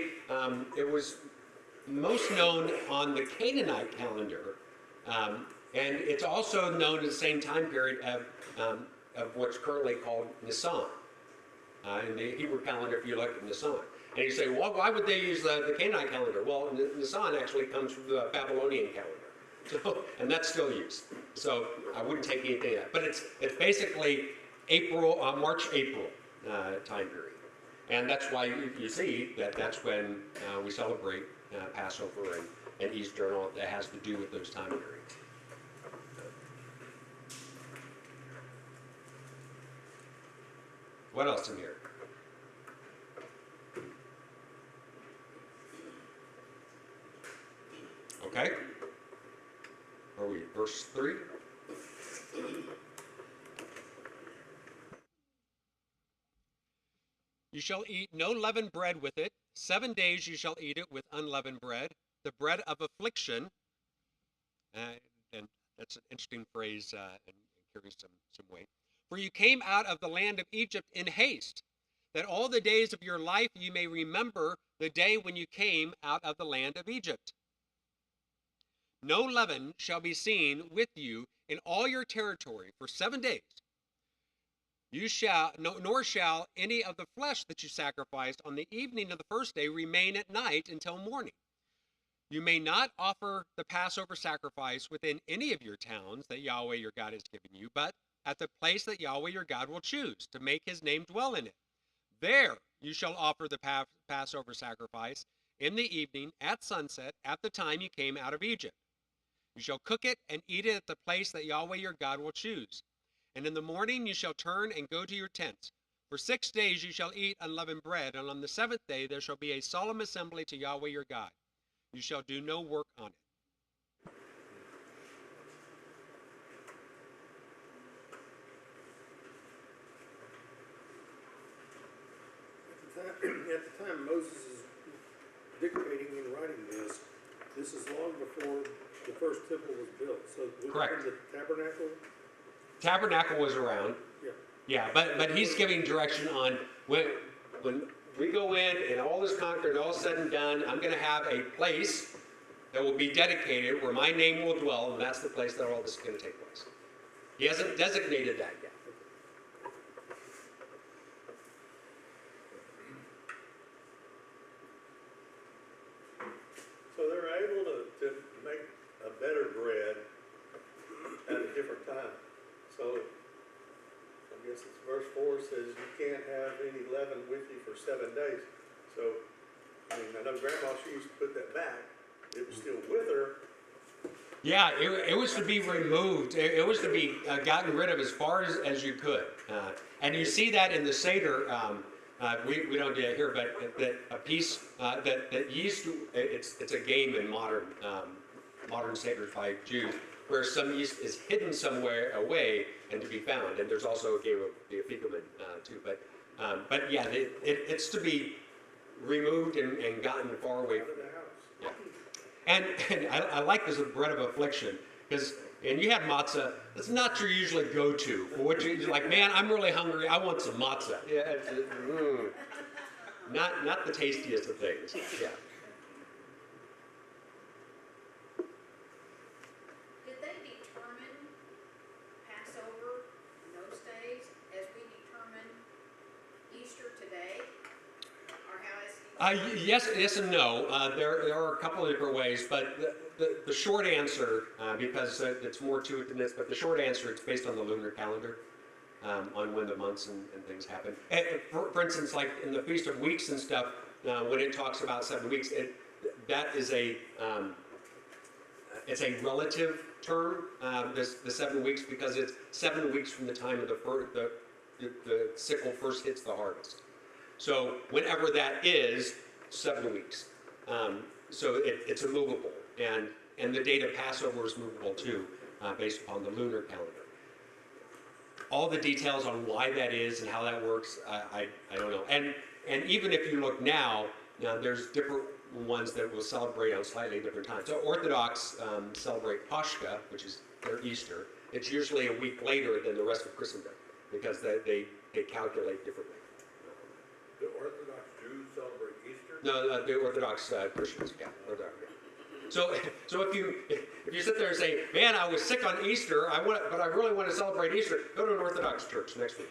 it was most known on the Canaanite calendar, and it's also known at the same time period of what's currently called Nisan. In the Hebrew calendar, if you look at Nisan. And you say, well, why would they use the Canaanite calendar? Well, Nisan actually comes from the Babylonian calendar. So, and that's still used. So I wouldn't take anything of that. But it's basically March, April time period. And that's why you see that's when we celebrate Passover and Easter and all that has to do with those time periods. What else in here? Okay. Are we verse 3? You shall eat no leavened bread with it. 7 days you shall eat it with unleavened bread, the bread of affliction. And that's an interesting phrase and carries some weight. For you came out of the land of Egypt in haste, that all the days of your life you may remember the day when you came out of the land of Egypt. No leaven shall be seen with you in all your territory for 7 days. Nor shall any of the flesh that you sacrificed on the evening of the first day remain at night until morning. You may not offer the Passover sacrifice within any of your towns that Yahweh your God has given you, but at the place that Yahweh your God will choose to make his name dwell in it. There you shall offer the Passover sacrifice in the evening at sunset at the time you came out of Egypt. You shall cook it and eat it at the place that Yahweh your God will choose. And in the morning you shall turn and go to your tents. For 6 days you shall eat unleavened bread, and on the 7th day there shall be a solemn assembly to Yahweh your God. You shall do no work on it. At the time Moses is dictating and writing this, This is long before the first temple was built, so. Correct. The tabernacle, Tabernacle was around. yeah. Yeah, but he's giving direction on when we go in and all is conquered, all said and done, I'm going to have a place that will be dedicated where my name will dwell, and that's the place that all this is going to take place. He hasn't designated that yet. So they're able to make a better bread at a different time. So I guess it's verse 4 says you can't have any leaven with you for 7 days. So, I mean, I know Grandma, she used to put that back. It was still with her. Yeah, it was to be removed. It was to be gotten rid of as far as you could. And you see that in the Seder. We don't do it here, but that a piece that yeast. It's a game in modern Seders by Jews, where some yeast is hidden somewhere away and to be found. And there's also a game of the Afikomen too. But yeah, it's to be removed and gotten far away from the house. Yeah. And I like this bread of affliction, because, and you had matzah, it's not your usually go-to, for what you're like, man, I'm really hungry, I want some matzah. Yeah, not the tastiest of things, yeah. Did they determine Passover in those days as we determine Easter today? Or how is Yes and no. There are a couple of different ways, but the short answer, because it's more to it than this, but the short answer, it's based on the lunar calendar, on when the months and things happen. And for instance, like in the Feast of Weeks and stuff, when it talks about 7 weeks, that is it's a relative term, the 7 weeks, because it's 7 weeks from the time of the sickle first hits the harvest. So whenever that is, 7 weeks. So it's a movable, and the date of Passover is movable too, based upon the lunar calendar. All the details on why that is and how that works, I don't know. And even if you look now, there's different ones that will celebrate on slightly different times. So Orthodox celebrate Pascha, which is their Easter. It's usually a week later than the rest of Christendom, because they calculate differently. The Orthodox Jews celebrate Easter? No, the Orthodox Christians, yeah. Orthodox, yeah. So if you sit there and say, man, I was sick on Easter, but I really want to celebrate Easter, go to an Orthodox church next week.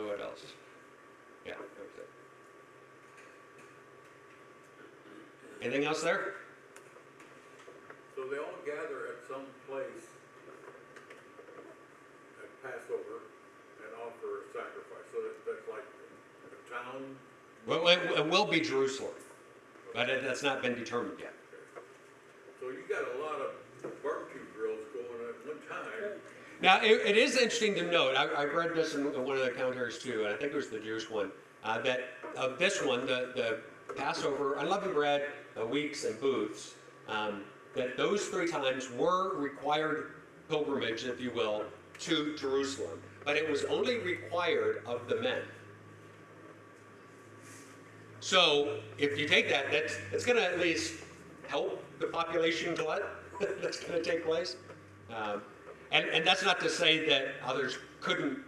What else? Yeah, that was it. Anything else there? So they all gather at some place at Passover and offer a sacrifice. So that's like a town. Well, it will be Jerusalem, but that's not been determined yet. So you got a lot of barbecue grills going at one time. Now, it is interesting to note, I've read this in one of the commentaries too, and I think it was the Jewish one, that of this one, the Passover, unleavened bread, weeks, and booths, that those 3 times were required pilgrimage, if you will, to Jerusalem. But it was only required of the men. So if you take that, it's going to at least help the population glut that's going to take place. And that's not to say that others couldn't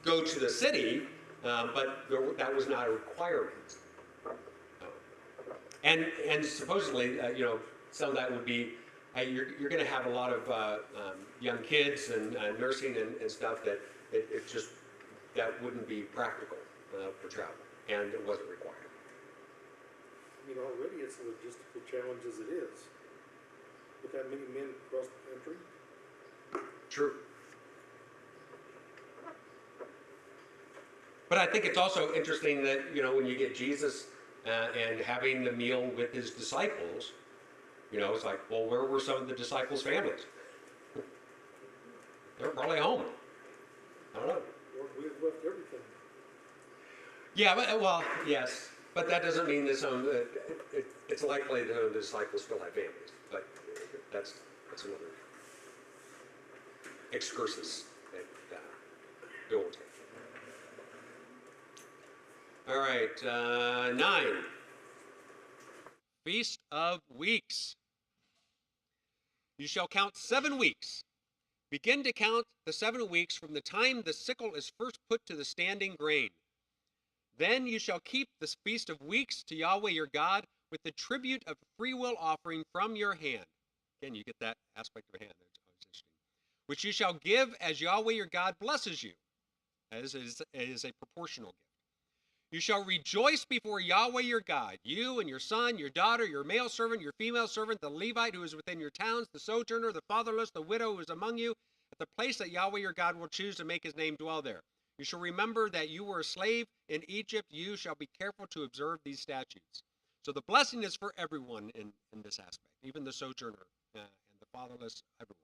go to the city, but that was not a requirement. And supposedly, some of that would be, you're going to have a lot of young kids and nursing and stuff that that wouldn't be practical for travel, and it wasn't required. I mean, already it's a logistical challenge as it is, with that many men across the country. True. But I think it's also interesting that, when you get Jesus and having the meal with his disciples, it's like, well, where were some of the disciples' families? They're probably home. I don't know. Or we have left everything. Yeah, well, yes. But that doesn't mean that it's likely that the disciples still have families. But that's another excursus that we won't take. All right, 9. Feast of Weeks. You shall count 7 weeks. Begin to count the 7 weeks from the time the sickle is first put to the standing grain. Then you shall keep this Feast of Weeks to Yahweh your God with the tribute of freewill offering from your hand. Again, you get that aspect of a hand. That's always interesting. Which you shall give as Yahweh your God blesses you, as is a proportional gift. You shall rejoice before Yahweh your God, you and your son, your daughter, your male servant, your female servant, the Levite who is within your towns, the sojourner, the fatherless, the widow who is among you, at the place that Yahweh your God will choose to make his name dwell there. You shall remember that you were a slave in Egypt. You shall be careful to observe these statutes. So the blessing is for everyone in this aspect, even the sojourner and the fatherless, everyone.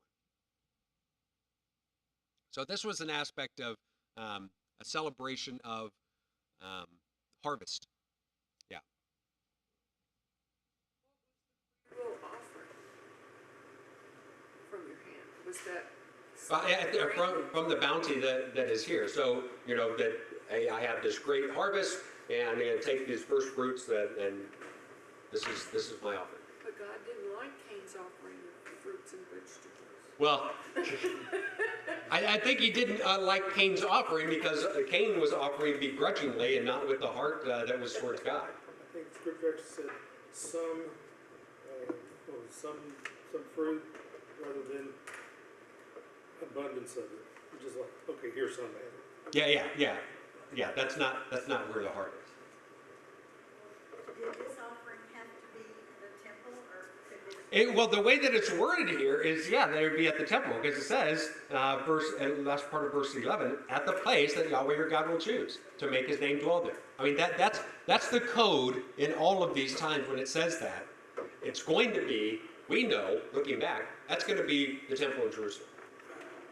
So this was an aspect of a celebration of harvest. Yeah. Will offering from your hand, was that? From the bounty that is here. So, you know, that hey, I have this great harvest, and I'm going to take these first fruits, and this is my offering. But God didn't like Cain's offering of fruits and vegetables. Well, I think he didn't like Cain's offering because Cain was offering begrudgingly and not with the heart that was towards God. I think the scripture said some fruit rather than abundance of it. Just like, okay, here's some. Yeah. That's not where the heart is. Did this offering have to be at the temple, or could it? Well, the way that it's worded here is, they would be at the temple, because it says, last part of verse 11, at the place that Yahweh your God will choose to make his name dwell there. I mean, that's the code in all of these times when it says that. It's going to be, we know, looking back, that's going to be the temple in Jerusalem.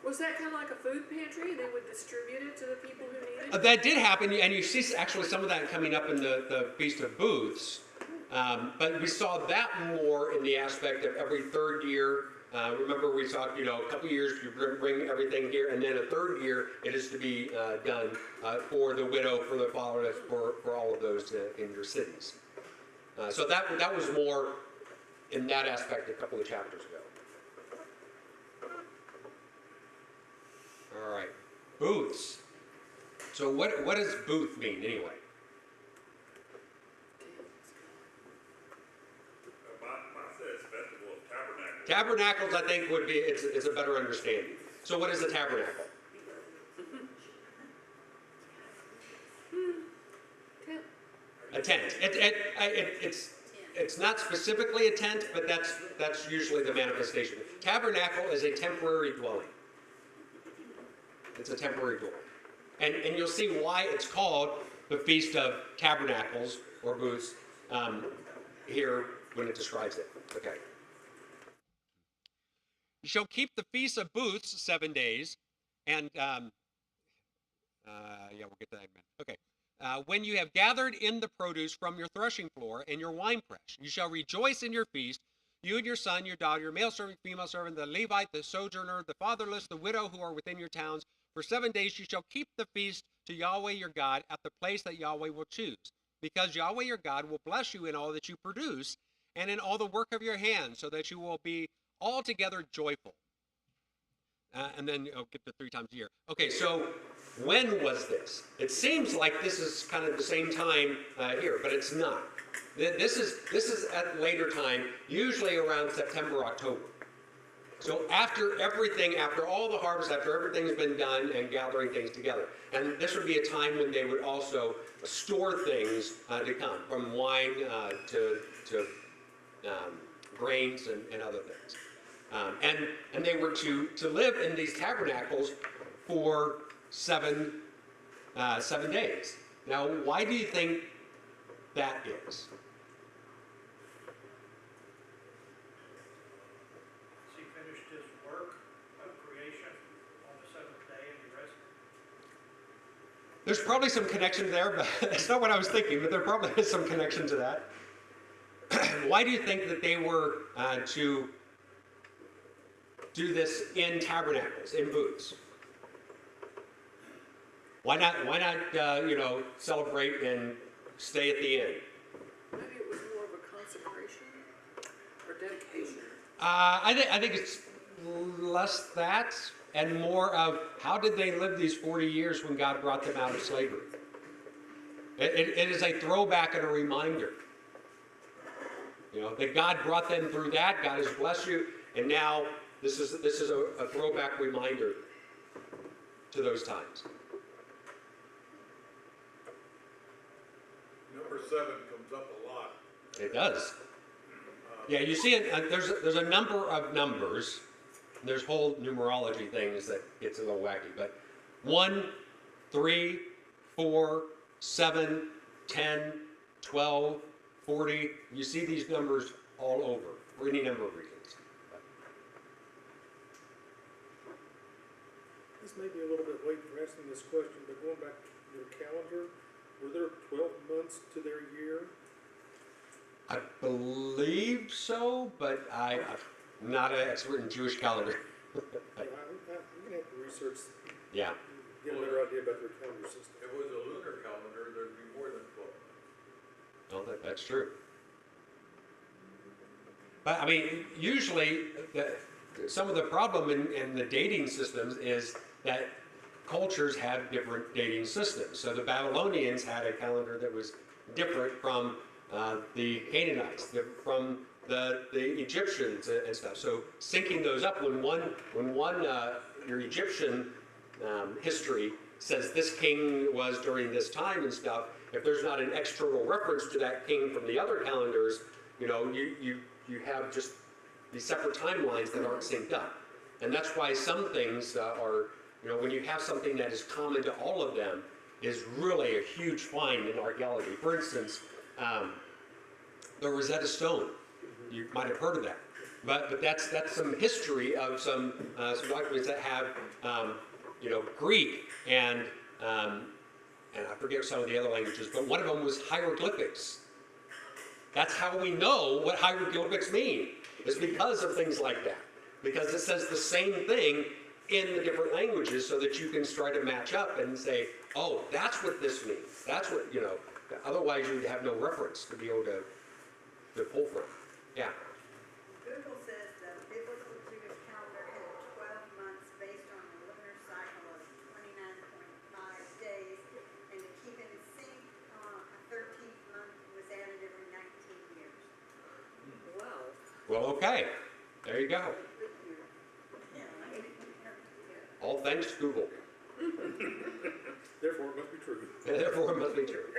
Was that kind of like a food pantry? They would distribute it to the people who needed it? That did happen, and you see actually some of that coming up in the Feast of Booths. But we saw that more in the aspect of every third year. Remember we talked, a couple years you bring everything here, and then a third year it is to be done for the widow, for the fatherless, for all of those in your cities. So that was more in that aspect a couple of chapters ago. All right, booths. So what does booth mean anyway? Mine says Festival of Tabernacles. Tabernacles, I think, would be it's a better understanding. So what is a tabernacle? A tent. It's not specifically a tent, but that's usually the manifestation. Tabernacle is a temporary dwelling. It's a temporary dwelling. And you'll see why it's called the Feast of Tabernacles or Booths here when it describes it. Okay. You shall keep the Feast of Booths 7 days, and we'll get to that in a minute. Okay. When you have gathered in the produce from your threshing floor and your winepress, you shall rejoice in your feast, you and your son, your daughter, your male servant, female servant, the Levite, the sojourner, the fatherless, the widow who are within your towns. For 7 days you shall keep the feast to Yahweh your God at the place that Yahweh will choose, because Yahweh your God will bless you in all that you produce and in all the work of your hands, so that you will be altogether joyful. And then get to 3 times a year. Okay, so when was this? It seems like this is kind of the same time here, but it's not. This is at a later time, usually around September, October. So after everything, after all the harvest, after everything's been done and gathering things together. And this would be a time when they would also store things to come, from wine to grains and other things. And they were to live in these tabernacles for 7 days. Now, why do you think that is? He finished his work of creation on the 7th day and he rested. There's probably some connection there, but it's not what I was thinking, but there probably is some connection to that. Why do you think that they were to do this in tabernacles, in booths? Why not, celebrate and stay at the end? Maybe it was more of a consecration or dedication. I think it's less that and more of how did they live these 40 years when God brought them out of slavery? It is a throwback and a reminder. That God brought them through that. God has blessed you, and now this is a throwback reminder to those times. Number 7 comes up a lot. It does. Yeah, you see it. There's a number of numbers. There's whole numerology things that gets a little wacky, but 1, 3, 4, 7, 10, 12, 40. You see these numbers all over for any number of reasons. This may be a little bit late for asking this question, but going back to your calendar, were there 12 months to their year? I believe so, but I'm not an expert in Jewish calendar. I'm going to have to research, Yeah. get a better idea about their calendar system. If it was a lunar calendar, there'd be more than 12 months. Well, that's true. But I mean, usually some of the problem in the dating systems is that cultures have different dating systems. So the Babylonians had a calendar that was different from the Canaanites, from the Egyptians and stuff. So syncing those up when your Egyptian history says this king was during this time and stuff, if there's not an external reference to that king from the other calendars, you have just these separate timelines that aren't synced up. And that's why some things are, when you have something that is common to all of them, is really a huge find in archaeology. For instance, the Rosetta Stone. You might have heard of that. But that's some history of some documents that have, Greek and I forget some of the other languages, but one of them was hieroglyphics. That's how we know what hieroglyphics mean, is because of things like that. Because it says the same thing in the different languages so that you can try to match up and say, oh, that's what this means. That's what, otherwise you would have no reference to be able to pull from. Yeah. Google says the biblical Jewish calendar had 12 months based on the lunar cycle of 29.5 days, and to keep it in sync, a 13th month was added every 19 years. Wow. Well, okay. There you go. All thanks to Google. Therefore, it must be true. Therefore, it must be true.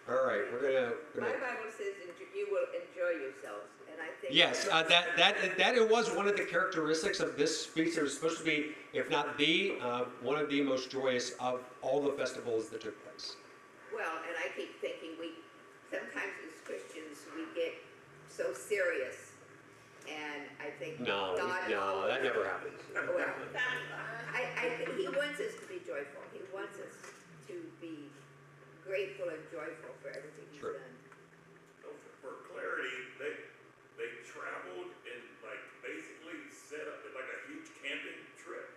All right, we're gonna. My Bible says you will enjoy yourselves, and I think. Yes, that it was one of the characteristics of this feast. It was supposed to be, if not the, one of the most joyous of all the festivals that took place. Well, and I keep thinking sometimes as Christians, we get so serious, and I think No, that never happens. Well, he wants us to be joyful. He wants us to be grateful and joyful for everything he's True. done. For clarity, they traveled and basically set up a huge camping trip.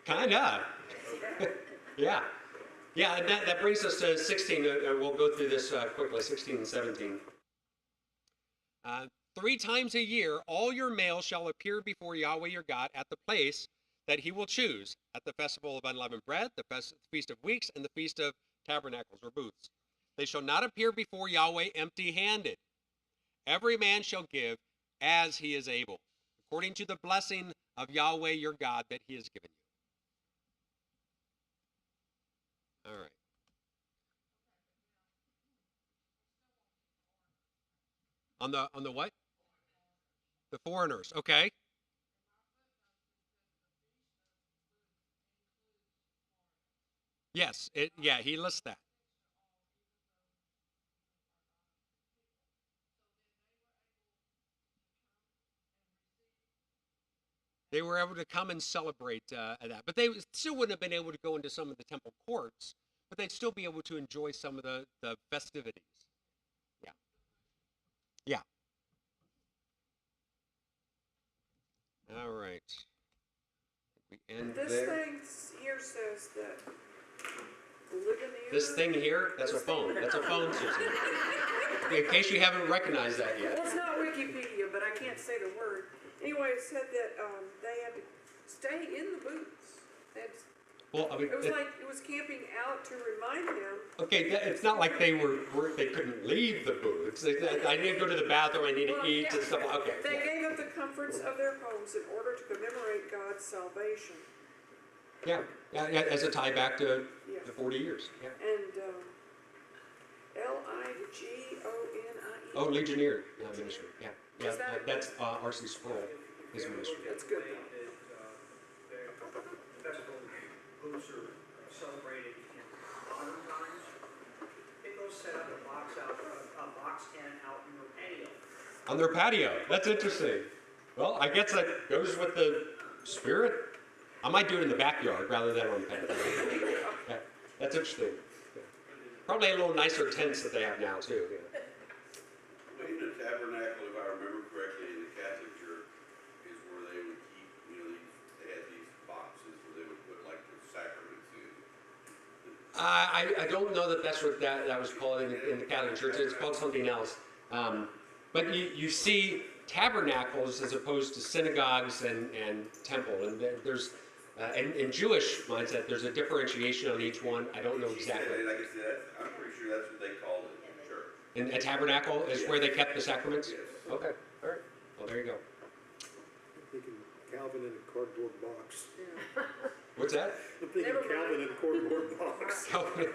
Kinda. Yeah. Yeah, and that brings us to 16. We'll go through this quickly, 16 and 17. 3 times a year, all your males shall appear before Yahweh your God at the place that he will choose, at the festival of unleavened bread, the feast of weeks, and the feast of tabernacles or booths. They shall not appear before Yahweh empty-handed. Every man shall give as he is able, according to the blessing of Yahweh your God that he has given you. All right. On the what? The foreigners. Okay. Yes. He lists that. They were able to come and celebrate that. But they still wouldn't have been able to go into some of the temple courts, but they'd still be able to enjoy some of the festivities. Yeah. Yeah. All right. We end This there. thing here says that Ligonier? This thing here, that's a phone. That's a phone, Susan. In case you haven't recognized that Well, yet. it's not Wikipedia, but I can't say the word. Anyway, it said that, they had to stay in the booths. They had to- Well, I mean, It was like, it was camping out to remind him. okay, it's not like they they couldn't leave the booths. I need to go to the bathroom, I need to Well, eat yeah. and stuff. Okay. They Yeah. gave up the comforts of their homes in order to commemorate God's salvation. Yeah, as a tie back to Yeah. the 40 years. Yeah. And, Ligonier. Oh, Legionnaire ministry. Yeah. Yeah. Is that- That's R.C. Sproul, his ministry. That's good. Festival booths are celebrated in modern times. They go set up a box tent out in their patio. On their patio. That's interesting. Well, I guess that goes with the spirit. I might do it in the backyard rather than on the patio. Yeah, that's interesting. Yeah. Probably a little nicer tents that they have now too. Yeah. Well, even the tabernacle, if I remember correctly, in the Catholic Church, is where they would keep, they had these boxes where they would put like the sacraments in. I don't know that that's what that was called in the Catholic Church. It's called something else. But you see tabernacles as opposed to synagogues and temple. And there's, in Jewish mindset, there's a differentiation on each one. I don't know exactly. Like I said, I'm pretty sure that's what they called it in the church. And a tabernacle is where they kept the sacraments? Yes. Okay, all right. Well, there you go. I'm thinking Calvin in a cardboard box. Yeah. What's that? I'm thinking Never mind. Calvin in a cardboard box. Calvin.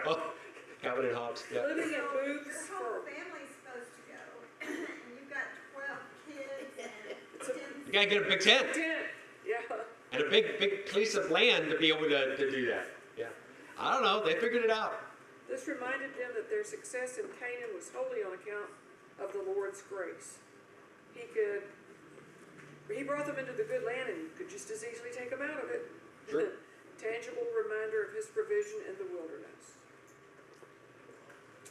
Oh, Calvin and Hobbes. Yeah. Living in Your booths whole for, family's supposed to go, and you've got 12 kids and 10. You gotta get a big tent tent, yeah. and a big piece of land to be able to do that. Yeah. I don't know. They figured it out. This reminded them that their success in Canaan was wholly on account of the Lord's grace. He brought them into the good land and could just as easily take them out of it. Sure. Tangible reminder of his provision in the wilderness.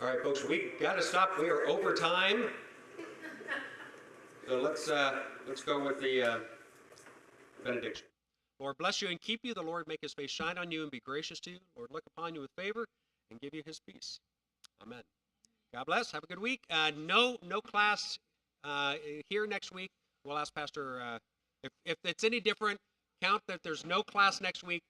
All right, folks, we got to stop. We are over time. So let's go with the benediction. Lord bless you and keep you. The Lord make his face shine on you and be gracious to you. Lord look upon you with favor and give you his peace. Amen. God bless. Have a good week. No class here next week. We'll ask Pastor if it's any different. Count that there's no class next week.